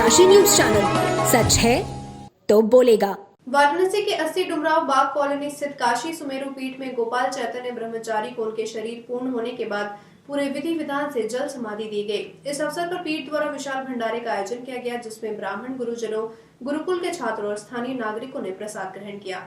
Kashi news channel, सच है तो बोलेगा। वाराणसी के 80 डुमराव बाग कॉलोनी स्थित काशी सुमेरु पीठ में गोपाल चैतन्य ब्रह्मचारी को उनके शरीर पूर्ण होने के बाद पूरे विधि विधान से जल समाधि दी गई। इस अवसर पर पीठ द्वारा विशाल भंडारे का आयोजन किया गया, जिसमें ब्राह्मण गुरुजनों, गुरुकुल के छात्रों और स्थानीय नागरिकों ने प्रसाद ग्रहण किया।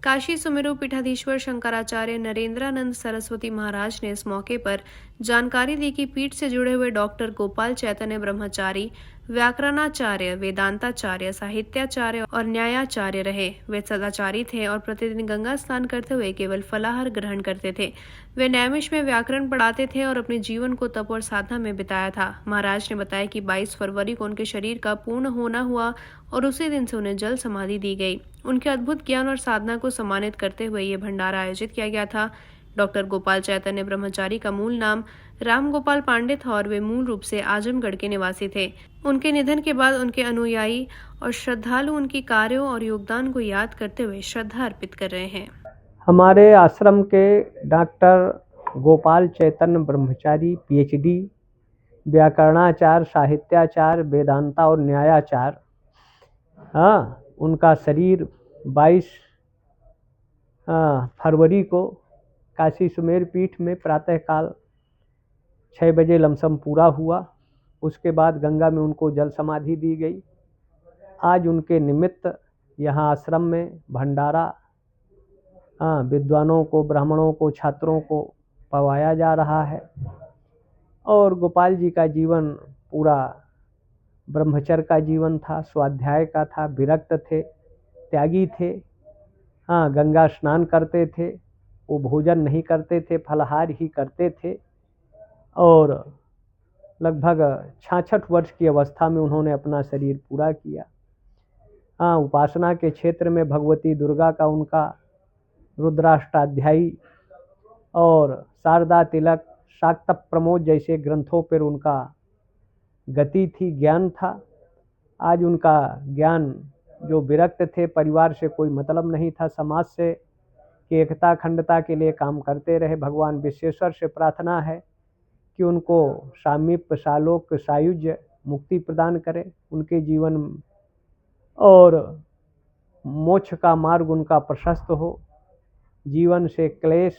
काशी सुमेरु पीठाधीश्वर शंकराचार्य नरेंद्रानंद सरस्वती महाराज ने इस मौके पर जानकारी दी कि पीठ से जुड़े हुए डॉक्टर गोपाल चैतन्य ब्रह्मचारी व्याकरणाचार्य, वेदांताचार्य, साहित्याचार्य और न्यायाचार्य रहे। वे सदाचारी थे और प्रतिदिन गंगा स्नान करते हुए केवल फलाहार ग्रहण करते थे। वे नैमिष में व्याकरण पढ़ाते थे और अपने जीवन को तप और साधना में बिताया था। महाराज ने बताया कि 22 फरवरी को उनके शरीर का पूर्ण होना हुआ और उसी दिन से उन्हें जल समाधि दी गई। उनके अद्भुत ज्ञान और साधना को सम्मानित करते हुए ये भंडारा आयोजित किया गया था। डॉक्टर गोपाल चैतन्य ब्रह्मचारी का मूल नाम राम गोपाल पांडे था और वे मूल रूप से आजमगढ़ के निवासी थे। उनके निधन के बाद उनके अनुयायी और श्रद्धालु उनकी कार्यों और योगदान को याद करते हुए श्रद्धा अर्पित कर रहे हैं। हमारे आश्रम के डॉक्टर गोपाल चैतन्य ब्रह्मचारी पीएचडी, व्याकरणाचार्य, साहित्याचार्य, वेदांता और न्यायाचार्य, उनका शरीर 22 फरवरी को काशी सुमेर पीठ में प्रातःकाल 6 बजे लमसम पूरा हुआ। उसके बाद गंगा में उनको जल समाधि दी गई। आज उनके निमित्त यहाँ आश्रम में भंडारा विद्वानों को, ब्राह्मणों को, छात्रों को पवाया जा रहा है। और गोपाल जी का जीवन पूरा ब्रह्मचर्य का जीवन था, स्वाध्याय का था, विरक्त थे, त्यागी थे। गंगा स्नान करते थे, वो भोजन नहीं करते थे, फलाहार ही करते थे। और लगभग 66 वर्ष की अवस्था में उन्होंने अपना शरीर पूरा किया। उपासना के क्षेत्र में भगवती दुर्गा का उनका रुद्राष्टाध्यायी और शारदा तिलक, शाक्त प्रमोद जैसे ग्रंथों पर उनका गति थी, ज्ञान था। आज उनका ज्ञान, जो विरक्त थे, परिवार से कोई मतलब नहीं था, समाज से कि एकता अखंडता के लिए काम करते रहे। भगवान विश्वेश्वर से प्रार्थना है कि उनको सामीप्य, सालोक, सायुज्य, मुक्ति प्रदान करे, उनके जीवन और मोक्ष का मार्ग उनका प्रशस्त हो, जीवन से क्लेश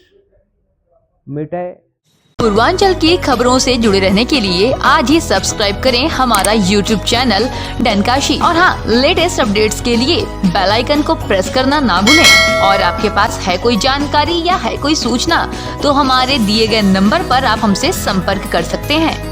मिटे। पूर्वांचल की खबरों से जुड़े रहने के लिए आज ही सब्सक्राइब करें हमारा YouTube चैनल डनकाशी। और हाँ, लेटेस्ट अपडेट्स के लिए बेल आइकन को प्रेस करना ना भूलें। और आपके पास है कोई जानकारी या है कोई सूचना तो हमारे दिए गए नंबर पर आप हमसे संपर्क कर सकते हैं।